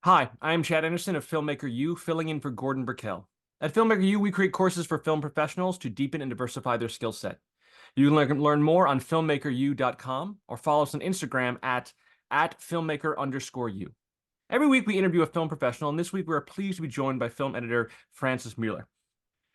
Hi, I am Chad Anderson of Filmmaker U, filling in for Gordon Burkell. At Filmmaker U, we create courses for film professionals to deepen and diversify their skill set. You can learn more on filmmakeru.com or follow us on Instagram at filmmaker_u. Every week we interview a film professional, and this week we are pleased to be joined by film editor Franzis Müller,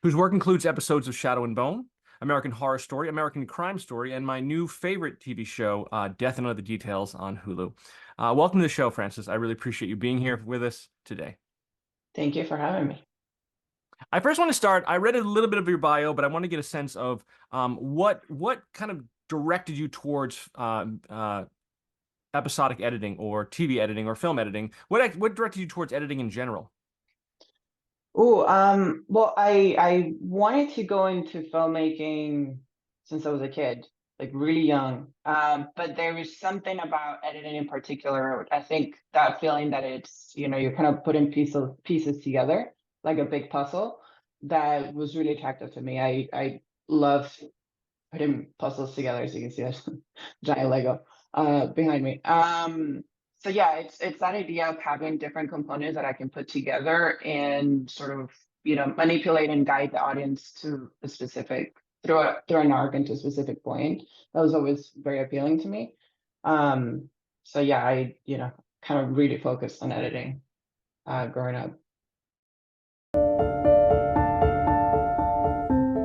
whose work includes episodes of Shadow and Bone, American Horror Story, American Crime Story, and my new favorite TV show, Death and Other Details on Hulu. Welcome to the show, Francis. I really appreciate you being here with us today. Thank you for having me. I first want to start. I read a little bit of your bio, but I want to get a sense of what kind of directed you towards episodic editing or TV editing or film editing. What directed you towards editing in general? Well, I wanted to go into filmmaking since I was a kid, like really young. But there was something about editing in particular. I think that feeling that you're kind of putting pieces together like a big puzzle that was really attractive to me. I love putting puzzles together, as you can see there's giant Lego behind me. So yeah, it's that idea of having different components that I can put together and sort of manipulate and guide the audience to a specific through an arc into a specific point. That was always very appealing to me. So yeah, I kind of really focused on editing growing up.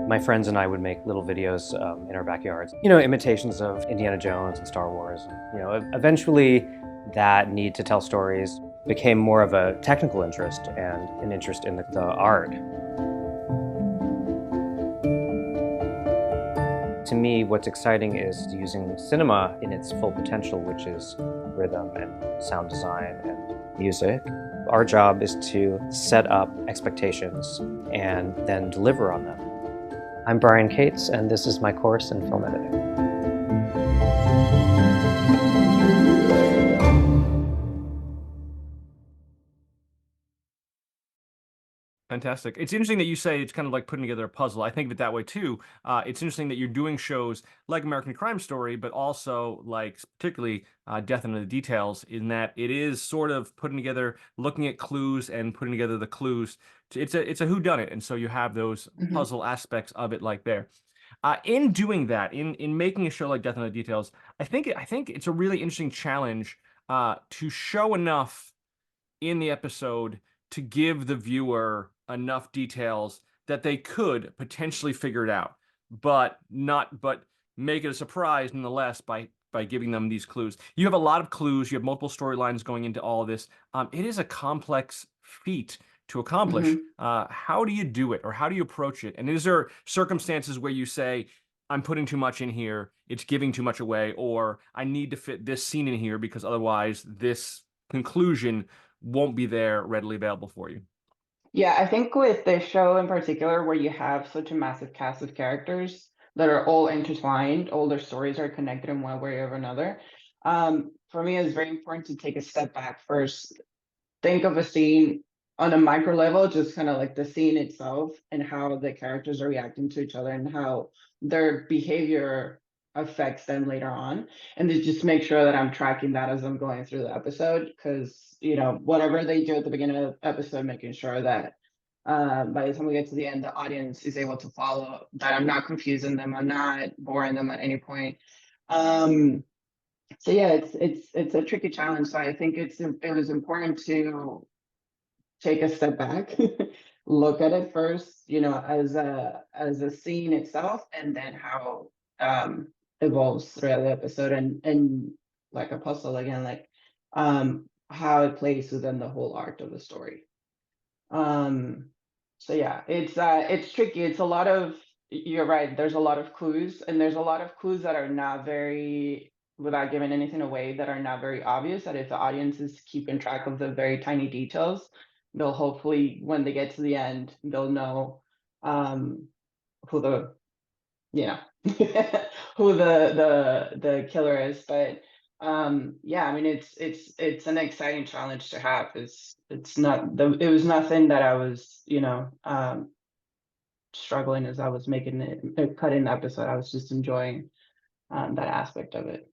My friends and I would make little videos in our backyards, imitations of Indiana Jones and Star Wars. Eventually that need to tell stories became more of a technical interest and an interest in the art. To me, what's exciting is using cinema in its full potential, which is rhythm and sound design and music. Our job is to set up expectations and then deliver on them. I'm Brian Cates, and this is my course in film editing. Fantastic. It's interesting that you say it's kind of like putting together a puzzle. I think of it that way too. It's interesting that you're doing shows like American Crime Story, but also like particularly Death and the Details, in that it is sort of putting together, looking at clues and putting together the clues. It's a whodunit, and so you have those Mhm. puzzle aspects of it like there. In doing that, in making a show like Death and the Details, I think it's a really interesting challenge to show enough in the episode to give the viewer enough details that they could potentially figure it out, but make it a surprise nonetheless by giving them these clues. You have a lot of clues. You have multiple storylines going into all of this. It is a complex feat to accomplish. Mhm. How do you do it, or how do you approach it? And is there circumstances where you say, I'm putting too much in here, it's giving too much away, or I need to fit this scene in here because otherwise this conclusion won't be there readily available for you? Yeah, I think with this show in particular, where you have such a massive cast of characters that are all intertwined, all their stories are connected in one way or another. For me, it's very important to take a step back first, think of a scene on a micro level, just kind of like the scene itself and how the characters are reacting to each other and how their behavior affects them later on. And to just make sure that I'm tracking that as I'm going through the episode, because whatever they do at the beginning of the episode, making sure that by the time we get to the end, the audience is able to follow, that I'm not confusing them, I'm not boring them at any point. Um, so yeah, it's a tricky challenge. So I think it was important to take a step back, look at it first, as a scene itself, and then how evolves throughout the episode, and like a puzzle again, like how it plays within the whole arc of the story. Um, so yeah, it's tricky. It's a lot of You're right. There's a lot of clues, and there's a lot of clues that are not very, without giving anything away, that are not very obvious. That if the audience is keeping track of the very tiny details, they'll hopefully, when they get to the end, they'll know um, who the you know who the killer is. But yeah, I mean, it's an exciting challenge to have. It's not the it was nothing that I was struggling as I was making it cutting the episode. I was just enjoying that aspect of it.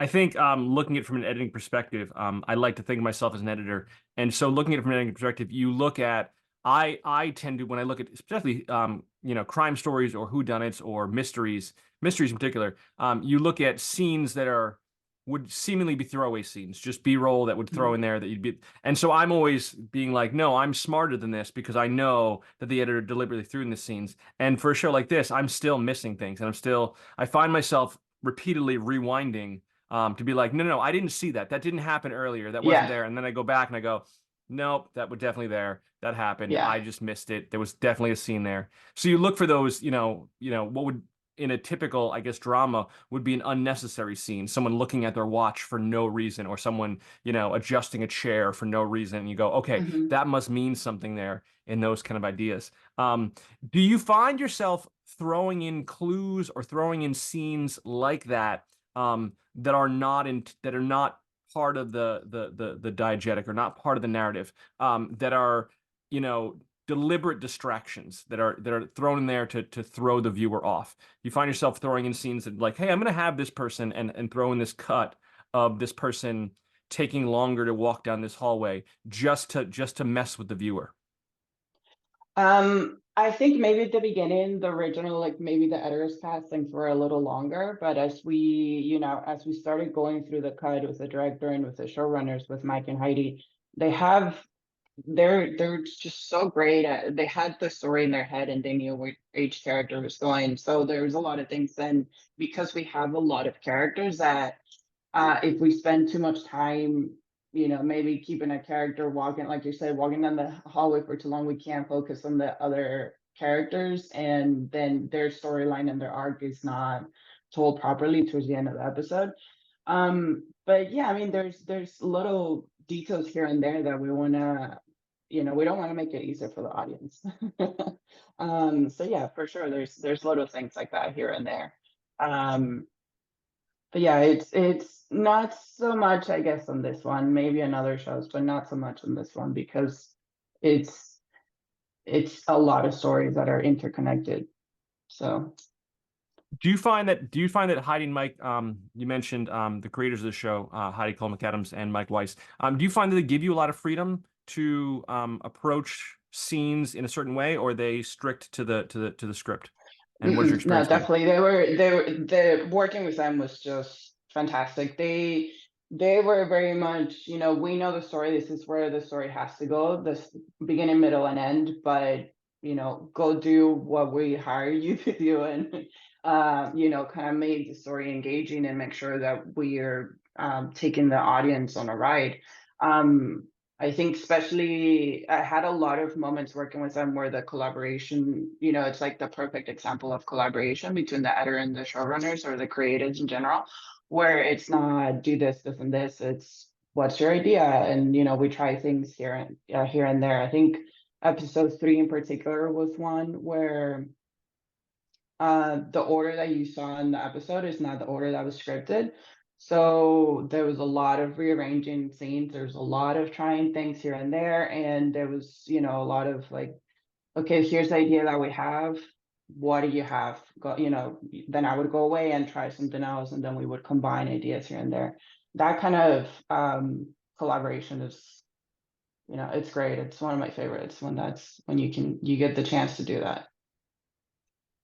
I think looking at it from an editing perspective, I like to think of myself as an editor, and so looking at it from an editing perspective, you look at I tend to when I look at especially crime stories or whodunits or mysteries in particular, you look at scenes that would seemingly be throwaway scenes, just B-roll that would throw in there that you'd be, and so I'm always being like, no, I'm smarter than this because I know that the editor deliberately threw in the scenes, and for a show like this, I'm still missing things, and I find myself repeatedly rewinding to be like, no, I didn't see that. That didn't happen earlier. That wasn't Yeah, there. And then I go back and I go, nope, that was definitely there. That happened. yeah. I just missed it. There was definitely a scene there. So you look for those, what would in a typical, I guess, drama would be an unnecessary scene. Someone looking at their watch for no reason, or someone, adjusting a chair for no reason. And you go, okay, Mhm. that must mean something there in those kind of ideas. Do you find yourself throwing in clues or throwing in scenes like that? That are not part of the diegetic or not part of the narrative, that are deliberate distractions that are thrown in there to throw the viewer off. You find yourself throwing in scenes that like, hey, I'm going to have this person and throw in this cut of this person taking longer to walk down this hallway just to mess with the viewer. I think maybe at the beginning, the original, like maybe the editor's pass things were a little longer, but as we started going through the cut with the director and with the showrunners, with Mike and Heidi, they're just so great at, they had the story in their head and they knew where each character was going. So there was a lot of things then, because we have a lot of characters that if we spend too much time, maybe keeping a character walking, like you said, walking down the hallway for too long, we can't focus on the other characters, and then their storyline and their arc is not told properly towards the end of the episode. But yeah, I mean, there's little details here and there that we wanna, we don't want to make it easier for the audience. So yeah, for sure, there's little things like that here and there. But yeah, it's not so much, I guess, on this one. Maybe on other shows, but not so much on this one because it's it's a lot of stories that are interconnected. So Do you find that Heidi and Mike, you mentioned the creators of the show, Heidi Cole McAdams and Mike Weiss, do you find that they give you a lot of freedom to approach scenes in a certain way, or are they strict to the script? And what has your no, experience been? definitely the working with them was just fantastic. They were very much, we know the story. This is where the story has to go, this beginning, middle, and end. But go do what we hire you to do, and kind of make the story engaging and make sure that we're taking the audience on a ride. I think especially I had a lot of moments working with them where the collaboration, it's like the perfect example of collaboration between the editor and the showrunners or the creatives in general, where it's not do this, and this. It's what's your idea, and we try things here and there. I think episode 3 in particular was one where the order that you saw in the episode is not the order that was scripted. So there was a lot of rearranging scenes. There's a lot of trying things here and there. And there was, a lot of like, okay, here's the idea that we have. What do you have? Then I would go away and try something else. And then we would combine ideas here and there. That kind of collaboration is, it's great. It's one of my favorites when you get the chance to do that.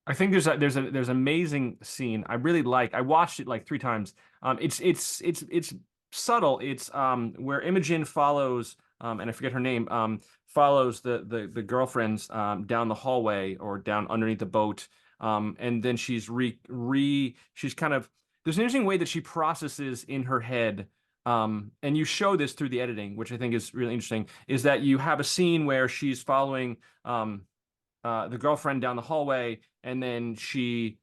I think there's an amazing scene I really like. I watched it like 3 times. It's subtle. It's where Imogen follows and I forget her name, follows the girlfriends down the hallway or down underneath the boat, and then she's she's kind of, there's an interesting way that she processes in her head, and you show this through the editing, which I think is really interesting, is that you have a scene where she's following the girlfriend down the hallway, and then she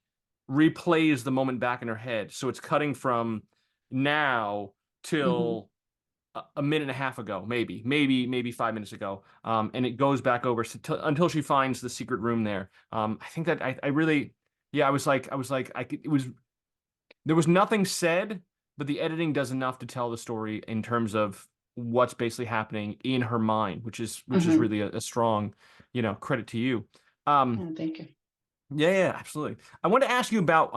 replays the moment back in her head. So it's cutting from now Mhm. till a minute and a half ago, maybe 5 minutes ago, and it goes back over until she finds the secret room there. I think that I really, yeah, it was, there was nothing said, but the editing does enough to tell the story in terms of what's basically happening in her mind, which is Mhm. really a strong, credit to you. Oh, thank you. Yeah, absolutely. I want to ask you about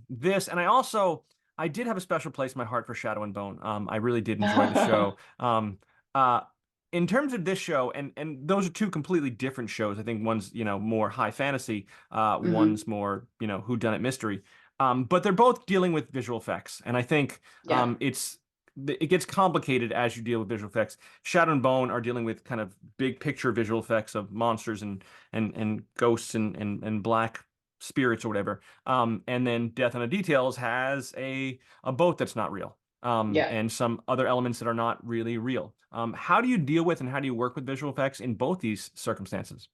this, and I also I did have a special place in my heart for Shadow and Bone. I really did enjoy the show. Uh, in terms of this show, and those are two completely different shows. I think one's, more high fantasy, Hmm. one's more, whodunit mystery. But they're both dealing with visual effects, and I think Yeah. it gets complicated as you deal with visual effects. Shadow and Bone are dealing with kind of big picture visual effects of monsters and ghosts and black spirits or whatever. And then Death on the Details has a boat that's not real. Yeah. And some other elements that are not really real. How do you deal with and how do you work with visual effects in both these circumstances?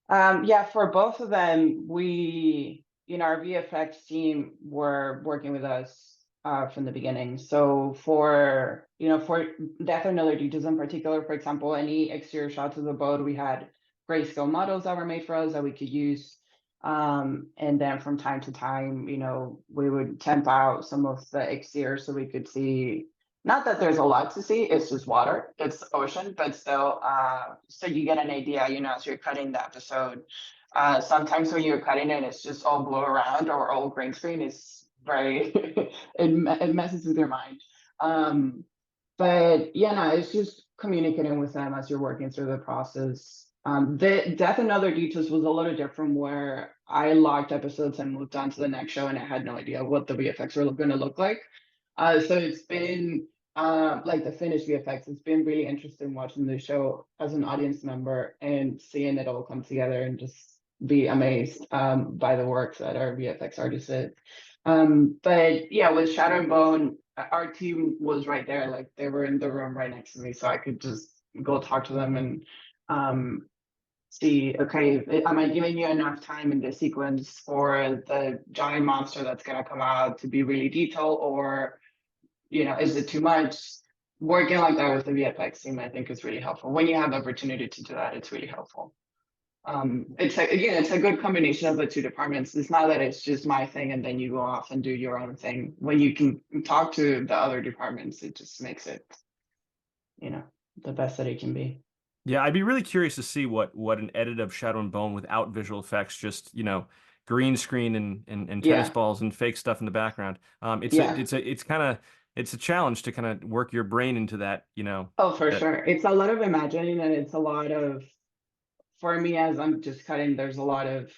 Yeah, for both of them, our VFX team were working with us from the beginning. So for Death and Other Details in particular, for example, any exterior shots of the boat, we had grayscale models that were made for us that we could use. And then from time to time, we would temp out some of the exterior so we could see, not that there's a lot to see, it's just water, it's ocean, but still, so you get an idea, as you're cutting the episode. Sometimes when you're cutting it, it's just all blue around or all green screen. It's very, it messes with your mind. But yeah, no, it's just communicating with them as you're working through the process. The Death and Other Details was a little different where I locked episodes and moved on to the next show and I had no idea what the VFX were going to look like. So it's been like the finished VFX. It's been really interesting watching the show as an audience member and seeing it all come together and just be amazed by the work that our VFX artists did. But yeah, with Shadow and Bone, our team was right there. Like they were in the room right next to me, so I could just go talk to them and um, see, okay, am I giving you enough time in this sequence for the giant monster that's gonna come out to be really detailed, or is it too much? Working like that with the VFX team, I think is really helpful. When you have the opportunity to do that, it's really helpful. It's a good combination of the two departments. It's not that it's just my thing and then you go off and do your own thing. When you can talk to the other departments, it just makes it, you know, the best that it can be. Yeah, I'd be really curious to see what an edit of Shadow and Bone without visual effects, just, green screen and tennis Yeah, balls and fake stuff in the background. yeah. It's a challenge to kind of work your brain into that, Oh, for that sure. It's a lot of imagining and it's a lot of, for me, as I'm just cutting, there's a lot of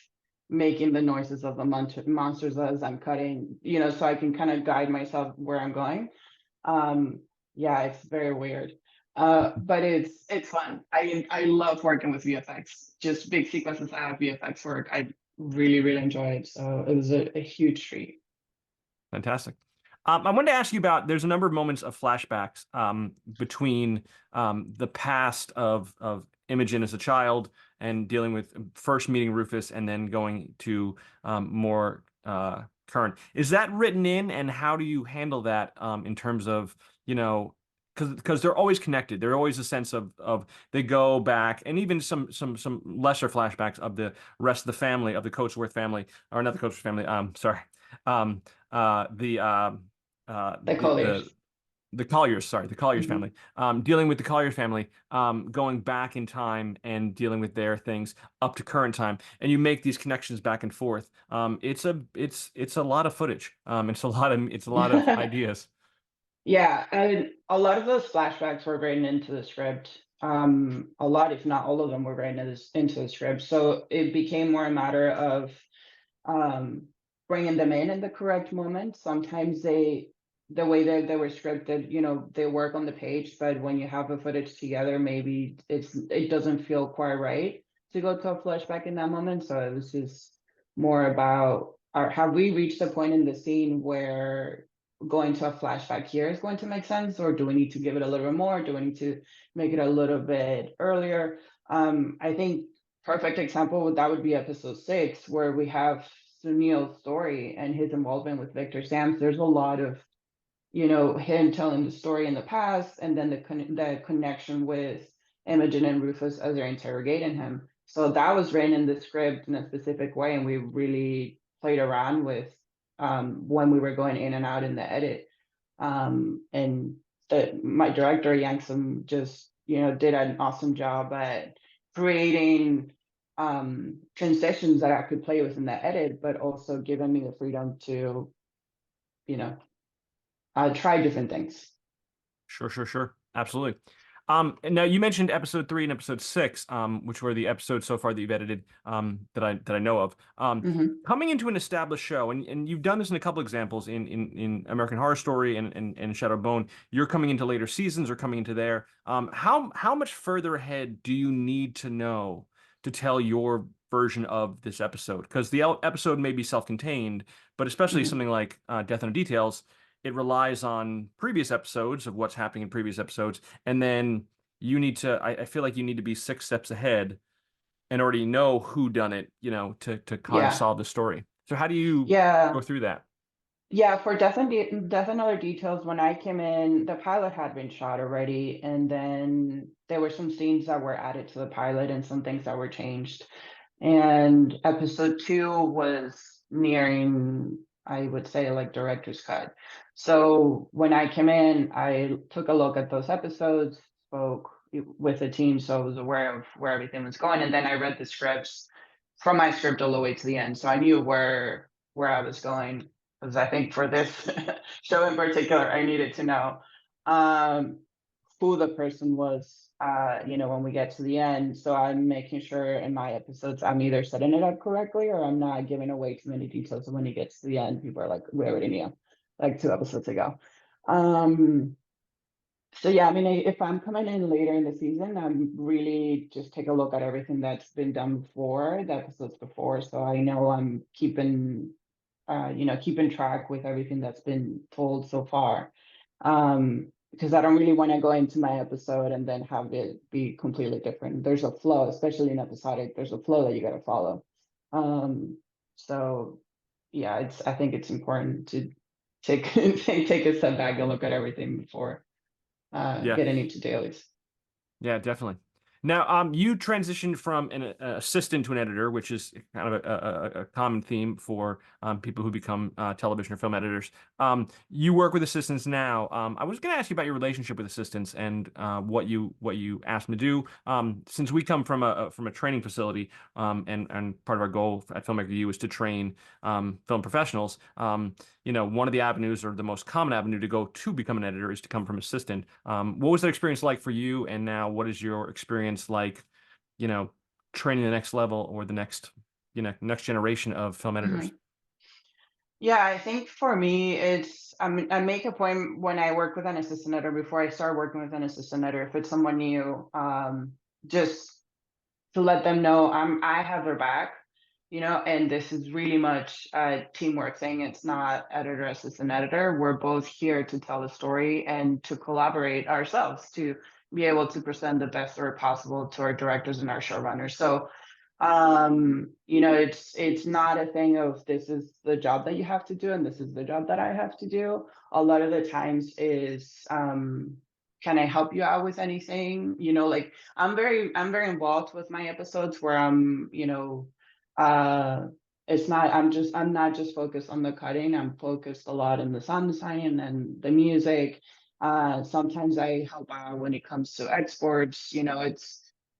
making the noises of the monsters as I'm cutting, so I can kind of guide myself where I'm going. Um, yeah, it's very weird. But it's fun. I love working with VFX. Just big sequences that have VFX work. I really, really enjoy it. So it was a huge treat. fantastic. I wanted to ask you about, there's a number of moments of flashbacks between the past of Imogen as a child and dealing with first meeting Rufus and then going to more current. Is that written in, and how do you handle that in terms of, because they're always connected. They're always a sense of they go back, and even some lesser flashbacks of the rest of the family, of the Coatsworth family, or not the Coatsworth family. Sorry. Um, uh, the uh, The the the colors. the Colliers, sorry, the Colliers Mhm. family, dealing with the Colliers family, going back in time and dealing with their things up to current time, and you make these connections back and forth. It's a lot of footage. It's a lot of ideas. Yeah, and a lot of those flashbacks were written into the script. A lot, if not all of them, were written into the script. So it became more a matter of um, bringing them in the correct moment. Sometimes the way that they were scripted, they work on the page, but when you have the footage together, maybe it doesn't feel quite right to go to a flashback in that moment. So it was just more about, have we reached a point in the scene where going to a flashback here is going to make sense, or do we need to give it a little bit more? Do we need to make it a little bit earlier? I think perfect example that would be episode 6, where we have Sunil's story and his involvement with Victor Sams. There's a lot of, him telling the story in the past, and then the connection with Imogen and Rufus as they're interrogating him. So that was written in the script in a specific way, and we really played around with when we were going in and out in the edit. And my director Yangsum just did an awesome job at creating transitions that I could play with in the edit, but also giving me the freedom to you know, try different things. Sure. Absolutely. And now you mentioned episode 3 and episode 6, which were the episodes so far that you've edited, that I know of. Coming into an established show, and you've done this in a couple examples in American Horror Story and Shadow Bone. You're coming into later seasons or coming into there. How much further ahead do you need to know to tell your version of this episode? Because the episode may be self-contained, but especially something like Death on the Details, it relies on previous episodes of what's happening in previous episodes, and then you need to. I feel like you need to be 6 steps ahead and already know who done it, to kind of Yeah. solve the story. So how do you Yeah. go through that? Yeah, for Death and Other Details, when I came in, the pilot had been shot already, and then there were some scenes that were added to the pilot and some things that were changed. And episode 2 was nearing, I would say, like director's cut. So when I came in, I took a look at those episodes, spoke with the team, so I was aware of where everything was going, and then I read the scripts from my script all the way to the end, so I knew where I was going. Because I think for this show in particular, I needed to know who the person was, when we get to the end. So I'm making sure in my episodes, I'm either setting it up correctly or I'm not giving away too many details. So when it gets to the end, people are like, we already knew, like 2 episodes ago. So yeah, I mean, if I'm coming in later in the season, I'm really just take a look at everything that's been done before, the episodes before. So I know I'm keeping track with everything that's been told so far. Because I don't really want to go into my episode and then have it be completely different. There's a flow, especially in episodic, there's a flow that you got to follow. So yeah, I think it's important to take take a step back and look at everything before Yeah. getting into dailies. Yeah, definitely. Now, you transitioned from an assistant to an editor, which is kind of a common theme for people who become television or film editors. You work with assistants now. I was going to ask you about your relationship with assistants and what you ask them to do. Since we come from a training facility, and part of our goal at Filmmaker U is to train film professionals. One of the avenues, or the most common avenue to go to become an editor, is to come from assistant. What was that experience like for you? And now what is your experience like, training the next level or the next generation of film editors? Yeah, I think for me, I make a point when I work with an assistant editor, before I start working with an assistant editor, if it's someone new, just to let them know I have their back, and this is really much a teamwork thing. It's not editor, assistant editor. We're both here to tell the story and to collaborate ourselves to be able to present the best story possible to our directors and our showrunners. So it's not a thing of this is the job that you have to do and this is the job that I have to do. A lot of the times is can I help you out with anything? Like I'm very involved with my episodes where it's not I'm not just focused on the cutting. I'm focused a lot in the sound design and the music. Sometimes I help out when it comes to exports.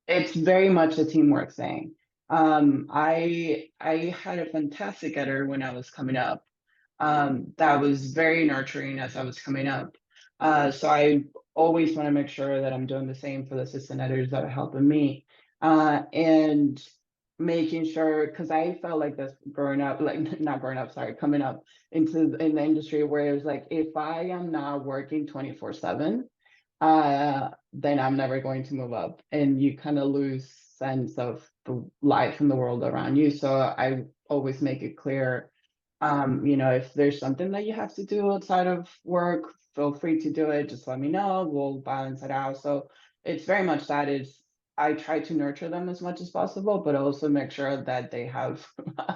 It's very much a teamwork thing. I had a fantastic editor when I was coming up. That was very nurturing as I was coming up. So I always want to make sure that I'm doing the same for the assistant editors that are helping me. And making sure, because I felt like this growing up, like not growing up, sorry, coming up in the industry, where it was like, if I am not working 24/7, then I'm never going to move up, and you kind of lose sense of the life and the world around you. So I always make it clear, if there's something that you have to do outside of work, feel free to do it. Just let me know. We'll balance it out. So it's very much that is, I try to nurture them as much as possible, but also make sure that they have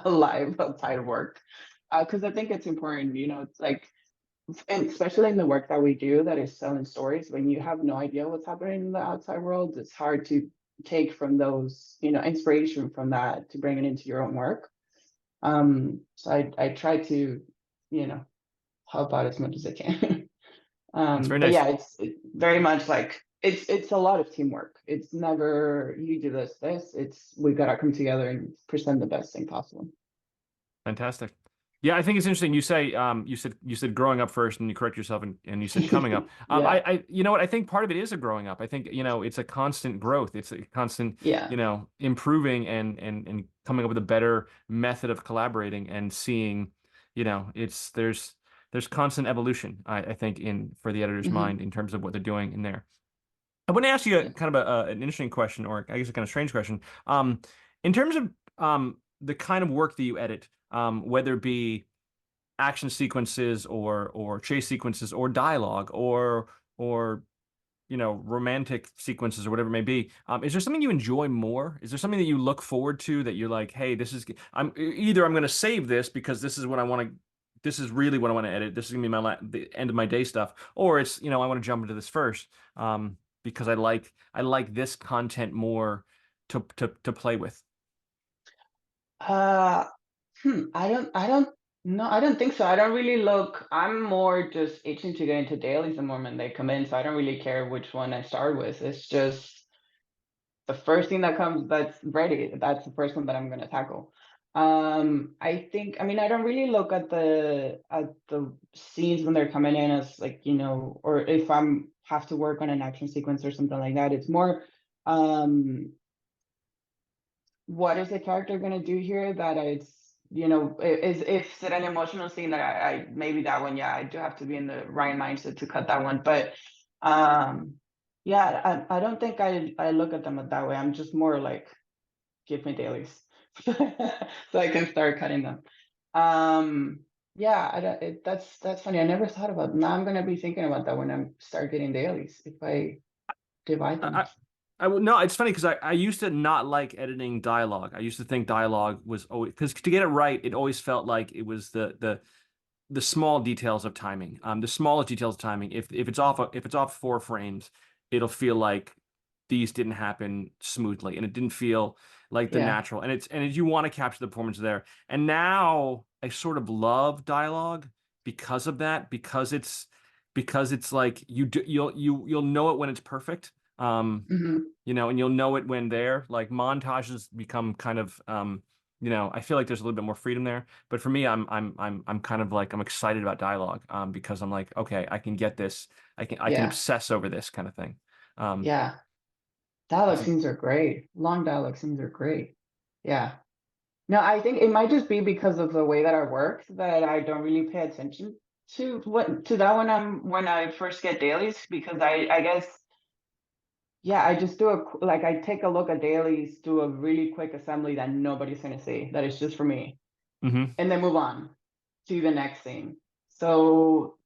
a life outside of work. Because I think it's important, it's like, and especially in the work that we do that is selling stories, when you have no idea what's happening in the outside world, it's hard to take from those, inspiration from that to bring it into your own work. So I try to, help out as much as I can. That's very But nice. yeah, it's very much like it's a lot of teamwork. It's never you do this. It's we gotta come together and present the best thing possible. Fantastic. Yeah, I think it's interesting. You say you said growing up first, and you correct yourself, and you said coming up. Yeah, You know what? I think part of it is a growing up. I think, it's a constant growth. It's a constant, yeah. improving and coming up with a better method of collaborating and seeing, it's there's constant evolution. I think in for the editor's Hmm. mind in terms of what they're doing in there. I want to ask you a Yeah. kind of an interesting question, or I guess a kind of strange question. In terms of the kind of work that you edit, whether it be action sequences or chase sequences or dialogue or romantic sequences or whatever it may be, is there something you enjoy more? Is there something that you look forward to that you're like, hey, I'm going to save this because this is what I want to. This is really what I want to edit. This is gonna be the end of my day stuff, or it's I want to jump into this first, because I like this content more to play with. Uh, I don't no, I don't think so. I don't really look. I'm more just itching to get into dailies the moment they come in, so I don't really care which one I start with. It's just the first thing that comes that's ready. That's the first one that I'm gonna tackle. I think, I mean, I don't really look at the scenes when they're coming in as like, or if I'm have to work on an action sequence or something like that. It's more, um, what is the character gonna do here that it's, is if it's an emotional scene that I maybe that one, yeah, I do have to be in the right mindset to cut that one. But um yeah, I don't think I look at them that way. I'm just more like, give me dailies so I can start cutting them. Yeah, I don't, that's funny. I never thought about. Now I'm gonna be thinking about that when I start getting dailies, if I divide them. I, I would no, it's funny because I used to not like editing dialogue. I used to think dialogue was always because to get it right, it always felt like it was the small details of timing. The smallest details of timing. If it's off 4 frames, it'll feel like these didn't happen smoothly, and it didn't feel like the Yeah. natural. And you want to capture the performance there. And now I sort of love dialogue because of that, because it's like you'll know it when it's perfect. Hmm. And you'll know it when they're like montages become kind of I feel like there's a little bit more freedom there. But for me, I'm kind of like I'm excited about dialogue, because I'm like, okay, I can get this. I can Yeah. obsess over this kind of thing. Um, Yeah. Dialogue it's scenes are great. Long dialogue scenes are great. Yeah. No, I think it might just be because of the way that I work that I don't really pay attention to that when I first get dailies, because I guess, yeah, I just do like I take a look at dailies, do a really quick assembly that nobody's gonna see, that is just for me, mhm. and then move on to the next thing. So,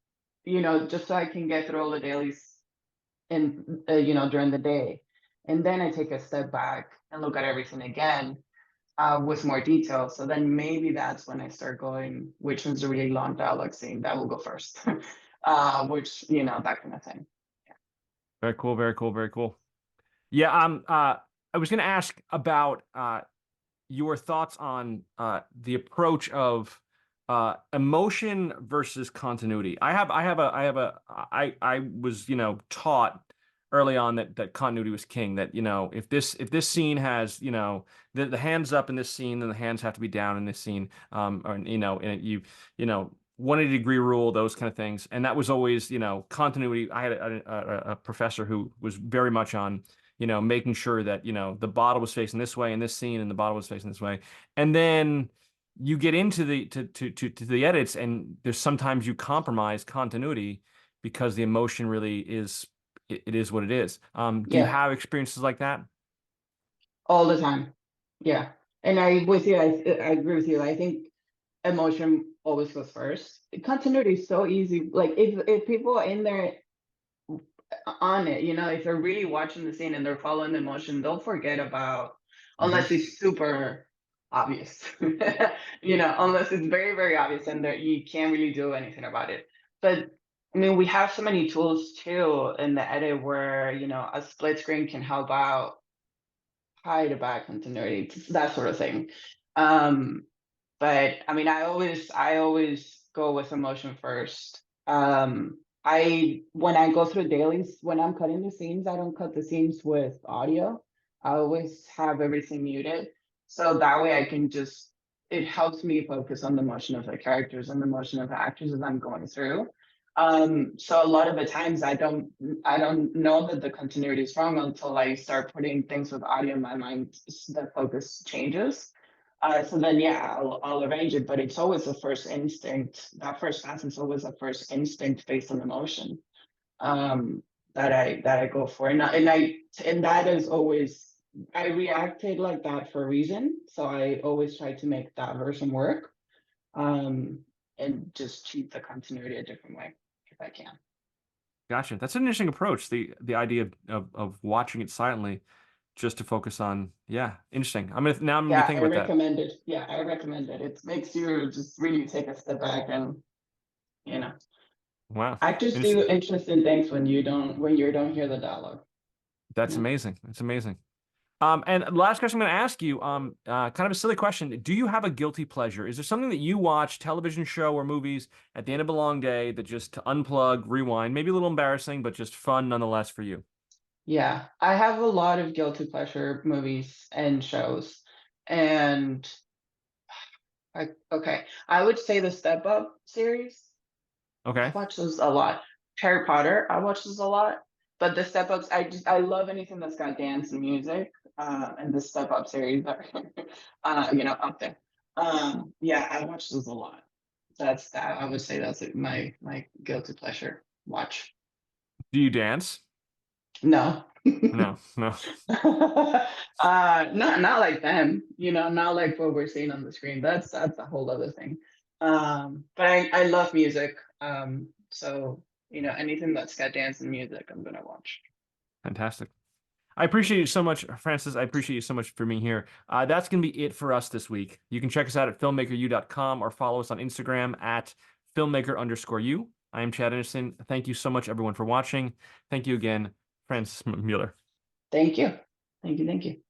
just so I can get through all the dailies in during the day, and then I take a step back and look at everything again, with more detail. So then maybe that's when I start going, which one's a really long dialogue scene that will go first, which that kind of thing. Very cool, very cool, very cool. Yeah, I was gonna ask about your thoughts on the approach of emotion versus continuity. I was, taught early on that continuity was king, that, if this scene has, the hands up in this scene, then the hands have to be down in this scene. Or, and you know, 180-degree rule, those kind of things. And that was always, continuity. I had a professor who was very much on making sure that, the bottle was facing this way in this scene and the bottle was facing this way. And then you get into to the edits, and there's sometimes you compromise continuity because the emotion really is it is what it is. Do you Yeah, have experiences like that? all the time. Yeah, and I agree with you. I think emotion always goes first. Continuity is so easy. Like if people are in there on it, if they're really watching the scene and they're following the emotion, they'll forget about, Hmm. unless it's super obvious, unless it's very, very obvious and that you can't really do anything about it. But I mean, we have so many tools too in the edit where, a split screen can help out, hide a back continuity, that sort of thing. Um, but I mean, I always go with emotion first. When I go through dailies, when I'm cutting the scenes, I don't cut the scenes with audio. I always have everything muted. So that way I can just, it helps me focus on the motion of the characters and the motion of the actors as I'm going through. So a lot of the times I don't know that the continuity is wrong until I start putting things with audio in my mind. The focus changes. So then, yeah, I'll arrange it, but it's always the first instinct. That first pass is always the first instinct based on emotion, that I go for, and that is always, I reacted like that for a reason. So I always try to make that version work, and just treat the continuity a different way if I can. Gotcha. That's an interesting approach. The idea of watching it silently, just to focus on. Yeah, interesting. I'm gonna Yeah, think I about that. recommend it. Yeah, I recommend it. It makes you just really take a step back and, you know, Wow, actors do interesting. interesting things when you don't hear the dialogue. That's Yeah. amazing. That's amazing. And last question I'm going to ask you, kind of a silly question. Do you have a guilty pleasure? Is there something that you watch, television show or movies, at the end of a long day that just to unplug, rewind, maybe a little embarrassing, but just fun nonetheless for you? Yeah, I have a lot of guilty pleasure movies and shows, and I would say the Step Up series. I Okay. watch those a lot. Harry Potter, I watch those a lot. But the Step Ups, I love anything that's got dance and music. And the Step Up series are, up there. Yeah, I watch those a lot. That's that. I would say that's my guilty pleasure watch. Do you dance? No. No, no. Not like them, not like what we're seeing on the screen. That's a whole other thing. But I love music. So anything that's got dance and music, I'm gonna watch. Fantastic. I appreciate you so much, Francis. I appreciate you so much for being here. That's going to be it for us this week. You can check us out at filmmakeru.com or follow us on Instagram at filmmaker_you. I am Chad Anderson. Thank you so much, everyone, for watching. Thank you again, Francis Müller. Thank you. Thank you.